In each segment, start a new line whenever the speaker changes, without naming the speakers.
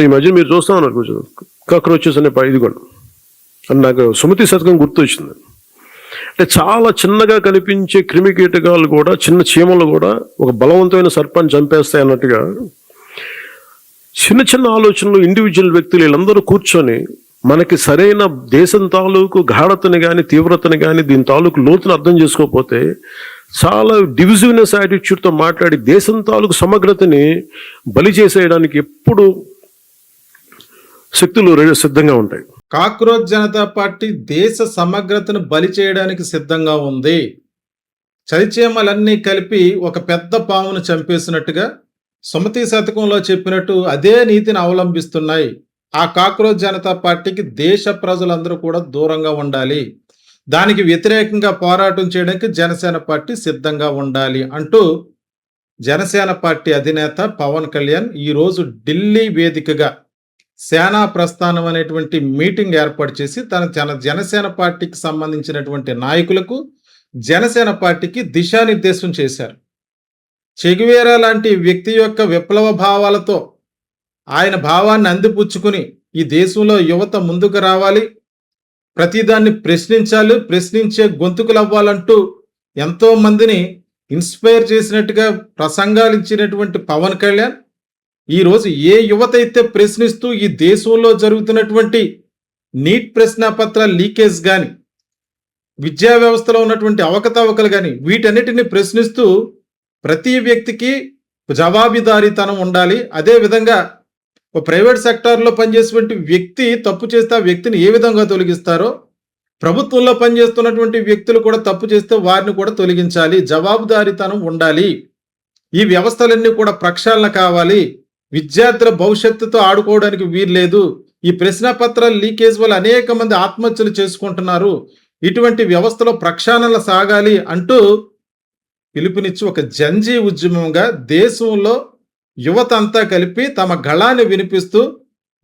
ఈ మధ్య మీరు చూస్తా ఉన్నారు కొంచెం కాక్రోచెస్ అనే ఇది కూడా అని నాకు సుమతి శతకం గుర్తు వచ్చింది. అంటే చాలా చిన్నగా కనిపించే క్రిమి కీటకాలు కూడా, చిన్న చీమలు కూడా ఒక బలవంతమైన సర్పాన్ని చంపేస్తాయి అన్నట్టుగా చిన్న చిన్న ఆలోచనలు ఇండివిజువల్ వ్యక్తులు వీళ్ళందరూ కూర్చొని మనకి సరైన దేశం తాలూకు గాఢతని కానీ తీవ్రతని కానీ దీని తాలూకు లోతుని అర్థం చేసుకోకపోతే చాలా డివిజివ్నెస్ యాటిట్యూడ్తో మాట్లాడి దేశం తాలూకు సమగ్రతని బలి చేసేయడానికి ఎప్పుడు శక్తులు సిద్ధంగా ఉంటాయి.
కాక్రోచ్ జనతా పార్టీ దేశ సమగ్రతను బలి చేయడానికి సిద్ధంగా ఉంది. చలిచీమలన్నీ కలిపి ఒక పెద్ద పామును చంపేసినట్టుగా సుమతి శతకంలో చెప్పినట్టు అదే నీతిని అవలంబిస్తున్నాయి. ఆ కాక్రోచ్ జనతా పార్టీకి దేశ ప్రజలందరూ కూడా దూరంగా ఉండాలి, దానికి వ్యతిరేకంగా పోరాటం చేయడానికి జనసేన పార్టీ సిద్ధంగా ఉండాలి అంటూ జనసేన పార్టీ అధినేత పవన్ కళ్యాణ్ ఈరోజు ఢిల్లీ వేదికగా సేనా ప్రస్థానం అనేటువంటి మీటింగ్ ఏర్పాటు చేసి తన జనసేన పార్టీకి సంబంధించినటువంటి నాయకులకు, జనసేన పార్టీకి దిశానిర్దేశం చేశారు. చెగువేరా లాంటి వ్యక్తి యొక్క విప్లవ భావాలతో ఆయన భావాన్ని అందిపుచ్చుకుని ఈ దేశంలో యువత ముందుకు రావాలి, ప్రతిదాన్ని ప్రశ్నించాలి, ప్రశ్నించే గొంతుకులు అవ్వాలంటూ ఎంతో మందిని ఇన్స్పైర్ చేసినట్టుగా ప్రసంగాలు ఇచ్చినటువంటి పవన్ కళ్యాణ్ ఈరోజు ఏ యువత అయితే ప్రశ్నిస్తూ ఈ దేశంలో జరుగుతున్నటువంటి నీట్ ప్రశ్నాపత్ర లీకేజ్ కానీ, విద్యా వ్యవస్థలో ఉన్నటువంటి అవకతవకలు కానీ వీటన్నిటిని ప్రశ్నిస్తూ ప్రతి వ్యక్తికి జవాబుదారీతనం ఉండాలి. అదేవిధంగా ఒక ప్రైవేట్ సెక్టార్లో పనిచేసేటువంటి వ్యక్తి తప్పు చేస్తే ఆ వ్యక్తిని ఏ విధంగా తొలగిస్తారో, ప్రభుత్వంలో పనిచేస్తున్నటువంటి వ్యక్తులు కూడా తప్పు చేస్తే వారిని కూడా తొలగించాలి, జవాబుదారీతనం ఉండాలి. ఈ వ్యవస్థలన్నీ కూడా ప్రక్షాళన కావాలి, విద్యార్థుల భవిష్యత్తుతో ఆడుకోవడానికి వీల్లేదు, ఈ ప్రశ్నపత్రాల లీకేజ్ వల్ల అనేక మంది ఆత్మహత్యలు చేసుకుంటున్నారు, ఇటువంటి వ్యవస్థలో ప్రక్షాళన సాగాలి అంటూ పిలుపునిచ్చి ఒక జంజీ ఉద్యమంగా దేశంలో యువత అంతా కలిపి తమ గళాన్ని వినిపిస్తూ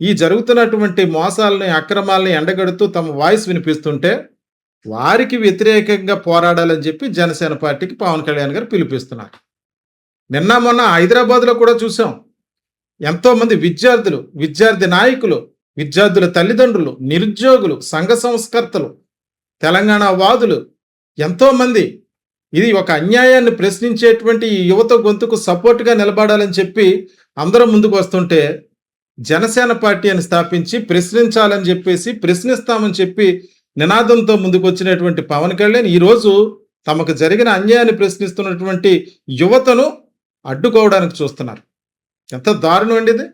ఈ జరుగుతున్నటువంటి మోసాలని, అక్రమాలని ఎండగడుతూ తమ వాయిస్ వినిపిస్తుంటే వారికి వ్యతిరేకంగా పోరాడాలని చెప్పి జనసేన పార్టీకి పవన్ కళ్యాణ్ గారు పిలుపిస్తున్నారు. నిన్న మొన్న హైదరాబాద్లో కూడా చూసాం, ఎంతోమంది విద్యార్థులు, విద్యార్థి నాయకులు, విద్యార్థుల తల్లిదండ్రులు, నిరుద్యోగులు, సంఘ సంస్కర్తలు, తెలంగాణ వాదులు ఎంతోమంది ఇది ఒక అన్యాయాన్ని ప్రశ్నించేటువంటి ఈ యువత గొంతుకు సపోర్ట్గా నిలబడాలని చెప్పి అందరూ ముందుకు వస్తుంటే జనసేన పార్టీ అని స్థాపించి ప్రశ్నించాలని చెప్పేసి, ప్రశ్నిస్తామని చెప్పి నినాదంతో ముందుకు వచ్చినటువంటి పవన్ కళ్యాణ్ ఈరోజు తమకు జరిగిన అన్యాయాన్ని ప్రశ్నిస్తున్నటువంటి యువతను అడ్డుకోవడానికి చూస్తున్నారు. ఎంత దారుణం అండి ఇది.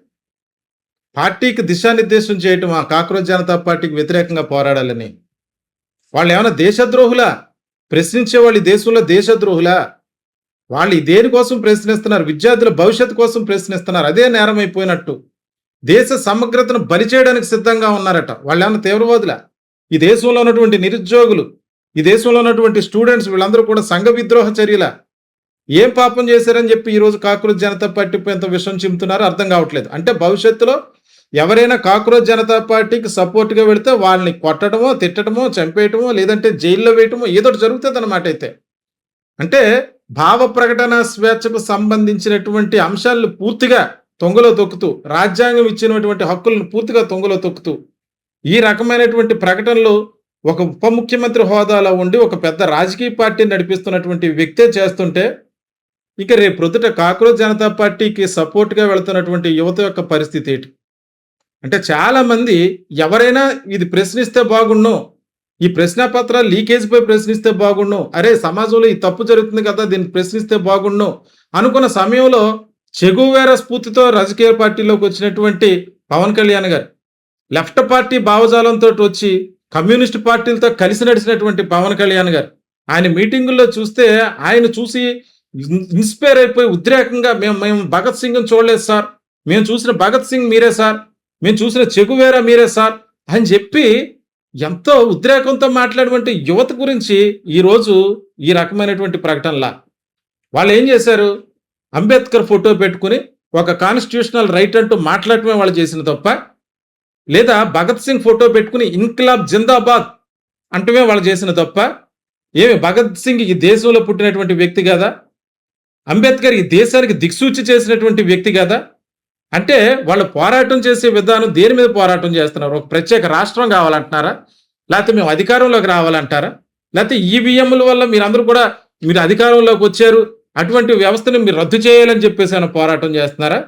పార్టీకి దిశానిర్దేశం చేయటం ఆ కాక్రోచ్ జనతా పార్టీకి వ్యతిరేకంగా పోరాడాలని. వాళ్ళు ఏమైనా దేశద్రోహులా? ప్రశ్నించే వాళ్ళు ఈ దేశంలో దేశద్రోహులా? వాళ్ళు దేనికోసం ప్రశ్నిస్తున్నారు? విద్యార్థుల భవిష్యత్తు కోసం ప్రశ్నిస్తున్నారు. అదే నేరం అయిపోయినట్టు దేశ సమగ్రతను బలి చేయడానికి సిద్ధంగా ఉన్నారట. వాళ్ళు ఏమైనా తీవ్రవాదులా? ఈ దేశంలో ఉన్నటువంటి నిరుద్యోగులు, ఈ దేశంలో ఉన్నటువంటి స్టూడెంట్స్ వీళ్ళందరూ కూడా సంఘ విద్రోహ చర్యలా? ఏం పాపం చేశారని చెప్పి ఈరోజు కాక్రోచ్ జనతా పార్టీపై ఎంత విషం చిమ్ముతున్నారో అర్థం కావట్లేదు. అంటే భవిష్యత్తులో ఎవరైనా కాక్రోచ్ జనతా పార్టీకి సపోర్ట్గా వెళితే వాళ్ళని కొట్టడమో, తిట్టడమో, చంపేయటమో, లేదంటే జైల్లో వేయటమో ఏదో జరుగుతుంది అన్నమాట. అయితే అంటే భావ ప్రకటన స్వేచ్ఛకు సంబంధించినటువంటి అంశాలను పూర్తిగా తొంగలో తొక్కుతూ, రాజ్యాంగం ఇచ్చినటువంటి హక్కులను పూర్తిగా తొంగలో తొక్కుతూ ఈ రకమైనటువంటి ప్రకటనలు ఒక ఉప ముఖ్యమంత్రి హోదాలో ఉండి ఒక పెద్ద రాజకీయ పార్టీని నడిపిస్తున్నటువంటి వ్యక్తే చేస్తుంటే ఇక రేపు ప్రొద్దుట కాక్రోచ్ జనతా పార్టీకి సపోర్ట్గా వెళుతున్నటువంటి యువత యొక్క పరిస్థితి ఏంటి అంటే, చాలా మంది ఎవరైనా ఇది ప్రశ్నిస్తే బాగుండు, ఈ ప్రశ్నపత్రాలు లీకేజ్పై ప్రశ్నిస్తే బాగుండు, అరే సమాజంలో ఈ తప్పు జరుగుతుంది కదా దీన్ని ప్రశ్నిస్తే బాగుండు అనుకున్న సమయంలో చెగువేరా స్ఫూర్తితో రాజకీయ పార్టీలోకి వచ్చినటువంటి పవన్ కళ్యాణ్ గారు, లెఫ్ట్ పార్టీ భావజాలంతో వచ్చి కమ్యూనిస్ట్ పార్టీలతో కలిసి నడిచినటువంటి పవన్ కళ్యాణ్ గారు ఆయన మీటింగుల్లో చూస్తే ఆయన చూసి ఇన్స్పైర్ అయిపోయి ఉద్రేకంగా మేము భగత్ సింగ్ని చూడలేదు సార్, మేము చూసిన భగత్ సింగ్ మీరే సార్, మేము చూసిన చెగువేరా మీరే సార్ అని చెప్పి ఎంతో ఉద్రేకంతో మాట్లాడేటువంటి యువత గురించి ఈరోజు ఈ రకమైనటువంటి ప్రకటనలా వాళ్ళు ఏం చేశారు? అంబేద్కర్ ఫోటో పెట్టుకుని ఒక కాన్స్టిట్యూషనల్ రైట్ అంటూ మాట్లాడటమే వాళ్ళు చేసిన తప్ప, లేదా భగత్ సింగ్ ఫోటో పెట్టుకుని ఇన్కిలాబ్ జిందాబాద్ అంటమే వాళ్ళు చేసిన తప్ప, ఏమి భగత్ సింగ్ ఈ దేశంలో పుట్టినటువంటి వ్యక్తి కదా, అంబేద్కర్ ఈ దేశానికి దిక్సూచి చేసినటువంటి వ్యక్తి కదా, అంటే వాళ్ళు పోరాటం చేసే విధానం దేని మీద పోరాటం చేస్తున్నారు? ఒక ప్రత్యేక రాష్ట్రం కావాలంటున్నారా? లేకపోతే మేము అధికారంలోకి రావాలంటారా? లేకపోతే ఈవీఎంల వల్ల మీరందరూ కూడా మీరు అధికారంలోకి వచ్చారు. అటువంటి వ్యవస్థని మీరు రద్దు చేయాలని చెప్పేసి ఏమైనా పోరాటం చేస్తున్నారా?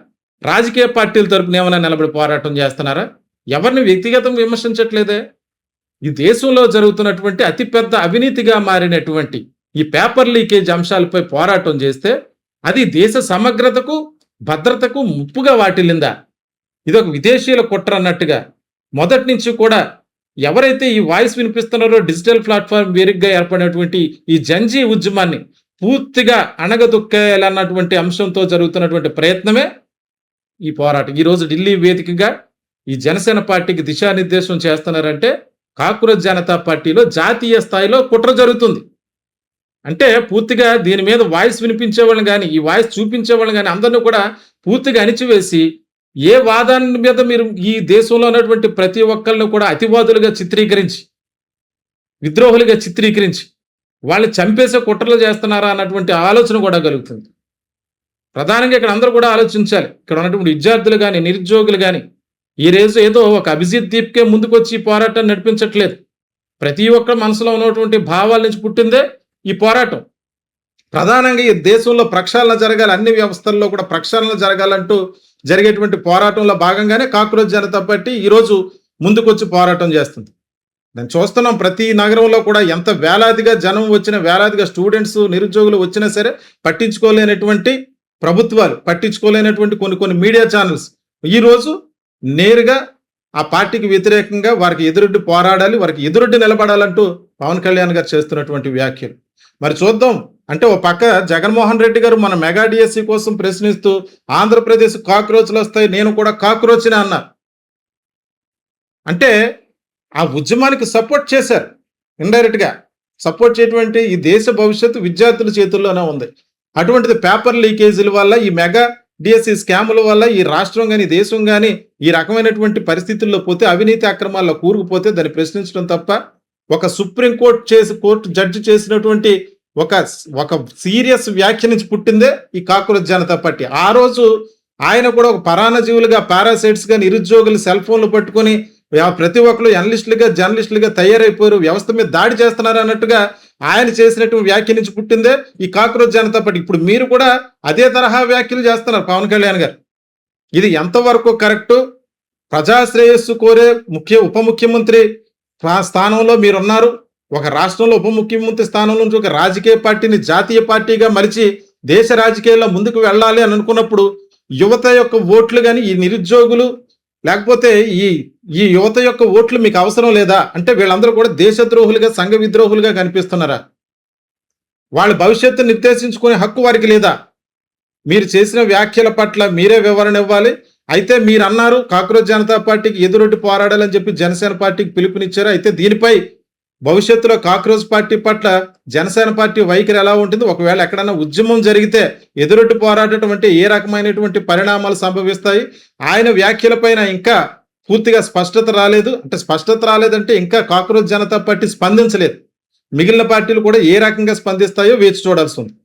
రాజకీయ పార్టీల తరపున ఏమైనా నిలబడి పోరాటం చేస్తున్నారా? ఎవరిని వ్యక్తిగతంగా విమర్శించట్లేదే. ఈ దేశంలో జరుగుతున్నటువంటి అతిపెద్ద అవినీతిగా మారినటువంటి ఈ పేపర్ లీకేజ్ అంశాలపై పోరాటం చేస్తే అది దేశ సమగ్రతకు, భద్రతకు ముప్పుగా వాటిల్లిందా? ఇదొక విదేశీయుల కుట్ర అన్నట్టుగా మొదటి నుంచి కూడా ఎవరైతే ఈ వాయిస్ వినిపిస్తున్నారో డిజిటల్ ప్లాట్ఫామ్ వేదికగా ఏర్పడినటువంటి ఈ జంజీ ఉద్యమాన్ని పూర్తిగా అణగదొక్కేయాలన్నటువంటి అంశంతో జరుగుతున్నటువంటి ప్రయత్నమే ఈ పోరాటం. ఈరోజు ఢిల్లీ వేదికగా ఈ జనసేన పార్టీకి దిశానిర్దేశం చేస్తున్నారంటే కాక్రోచ్ జనతా పార్టీలో జాతీయ స్థాయిలో కుట్ర జరుగుతుంది. అంటే పూర్తిగా దీని మీద వాయిస్ వినిపించేవాళ్ళని కానీ, ఈ వాయిస్ చూపించేవాళ్ళని కానీ అందరినీ కూడా పూర్తిగా అణిచివేసి ఏ వాదాన్ని మీద మీరు ఈ దేశంలో ఉన్నటువంటి ప్రతి ఒక్కరిని కూడా అతివాదులుగా చిత్రీకరించి, విద్రోహులుగా చిత్రీకరించి వాళ్ళని చంపేసే కుట్రలు చేస్తున్నారా అన్నటువంటి ఆలోచన కూడా కలుగుతుంది. ప్రధానంగా ఇక్కడ అందరూ కూడా ఆలోచించాలి. ఇక్కడ ఉన్నటువంటి విద్యార్థులు కానీ, నిరుద్యోగులు కానీ ఈ రోజు ఏదో ఒక అభిజిత్ దీప్కే ముందుకొచ్చి ఈ పోరాటాన్ని నడిపించట్లేదు. ప్రతి ఒక్క మనసులో ఉన్నటువంటి భావాల నుంచి పుట్టిందే ఈ పోరాటం. ప్రధానంగా ఈ దేశంలో ప్రక్షాళన జరగాలి, అన్ని వ్యవస్థల్లో కూడా ప్రక్షాళన జరగాలంటూ జరిగేటువంటి పోరాటంలో భాగంగానే కాక్రోచ్ జనతా పార్టీ ఈరోజు ముందుకొచ్చి పోరాటం చేస్తుంది. నేను చూస్తున్నాం ప్రతి నగరంలో కూడా ఎంత వేలాదిగా జనం వచ్చిన, వేలాదిగా స్టూడెంట్స్, నిరుద్యోగులు వచ్చినా సరే పట్టించుకోలేనటువంటి ప్రభుత్వాలు, పట్టించుకోలేనటువంటి కొన్ని మీడియా ఛానల్స్ ఈరోజు నేరుగా ఆ పార్టీకి వ్యతిరేకంగా వారికి ఎదురొడ్డి పోరాడాలి, వారికి ఎదురొడ్డి నిలబడాలంటూ పవన్ కళ్యాణ్ గారు చేస్తున్నటువంటి వ్యాఖ్యలు మరి చూద్దాం. అంటే ఓ పక్క జగన్మోహన్ రెడ్డి గారు మన మెగా డిఎస్సి కోసం ప్రశ్నిస్తూ ఆంధ్రప్రదేశ్ కాక్రోచ్లు వస్తాయి, నేను కూడా కాక్రోచ్నే అన్నారు. అంటే ఆ ఉద్యమానికి సపోర్ట్ చేశారు. ఇండైరెక్ట్ గా సపోర్ట్ చేయటువంటి ఈ దేశ భవిష్యత్తు విద్యార్థుల చేతుల్లోనే ఉంది. అటువంటిది పేపర్ లీకేజీల వల్ల, ఈ మెగా డిఎస్సి స్కాముల వల్ల ఈ రాష్ట్రం కానీ, దేశం కానీ ఈ రకమైనటువంటి పరిస్థితుల్లో పోతే, అవినీతి అక్రమాల్లో కూరుకుపోతే దాన్ని ప్రశ్నించడం తప్ప ఒక సుప్రీం కోర్టు జడ్జి చేసినటువంటి ఒక సీరియస్ వ్యాఖ్య నుంచి పుట్టిందే ఈ కాక్రోచ్ జనతా పార్టీ. ఆ రోజు ఆయన కూడా ఒక పరాన్నజీవులుగా, పారాసైట్స్ గా నిరుద్యోగులు సెల్ ఫోన్లు పట్టుకొని ప్రతి ఒక్కరు అనలిస్టులుగా, జర్నలిస్టులుగా తయారైపోయారు, వ్యవస్థ మీద దాడి చేస్తున్నారు అన్నట్టుగా ఆయన చేసినటువంటి వ్యాఖ్య నుంచి పుట్టిందే ఈ కాక్రోచ్ జనతా పార్టీ. ఇప్పుడు మీరు కూడా అదే తరహా వ్యాఖ్యలు చేస్తున్నారు పవన్ కళ్యాణ్ గారు. ఇది ఎంతవరకు కరెక్టు? ప్రజాశ్రేయస్సు కోరే ఉప ముఖ్యమంత్రి స్థానంలో మీరున్నారు. ఒక రాష్ట్రంలో ఉప ముఖ్యమంత్రి స్థానం నుంచి ఒక రాజకీయ పార్టీని జాతీయ పార్టీగా మలిచి దేశ రాజకీయాల్లో ముందుకు వెళ్ళాలి అని అనుకున్నప్పుడు యువత యొక్క ఓట్లు కానీ, ఈ నిరుద్యోగులు లేకపోతే ఈ యువత యొక్క ఓట్లు మీకు అవసరం లేదా? అంటే వీళ్ళందరూ కూడా దేశద్రోహులుగా, సంఘ విద్రోహులుగా కనిపిస్తున్నారా? వాళ్ళ భవిష్యత్తు నిర్దేశించుకునే హక్కు వారికి లేదా? మీరు చేసిన వ్యాఖ్యల పట్ల మీరే వివరణ ఇవ్వాలి. అయితే మీరు అన్నారు కాక్రోచ్ జనతా పార్టీకి ఎదురొడ్డి పోరాడాలని చెప్పి జనసేన పార్టీకి పిలుపునిచ్చారు. అయితే దీనిపై భవిష్యత్తులో కాక్రోచ్ పార్టీ పట్ల జనసేన పార్టీ వైఖరి ఎలా ఉంటుంది? ఒకవేళ ఎక్కడైనా ఉద్యమం జరిగితే ఎదురొడ్డి పోరాడటం అంటే ఏ రకమైనటువంటి పరిణామాలు సంభవిస్తాయి? ఆయన వ్యాఖ్యలపైన ఇంకా పూర్తిగా స్పష్టత రాలేదు. అంటే స్పష్టత రాలేదంటే ఇంకా కాక్రోచ్ జనతా పార్టీ స్పందించలేదు. మిగిలిన పార్టీలు కూడా ఏ రకంగా స్పందిస్తాయో వేచి చూడాల్సి ఉంది.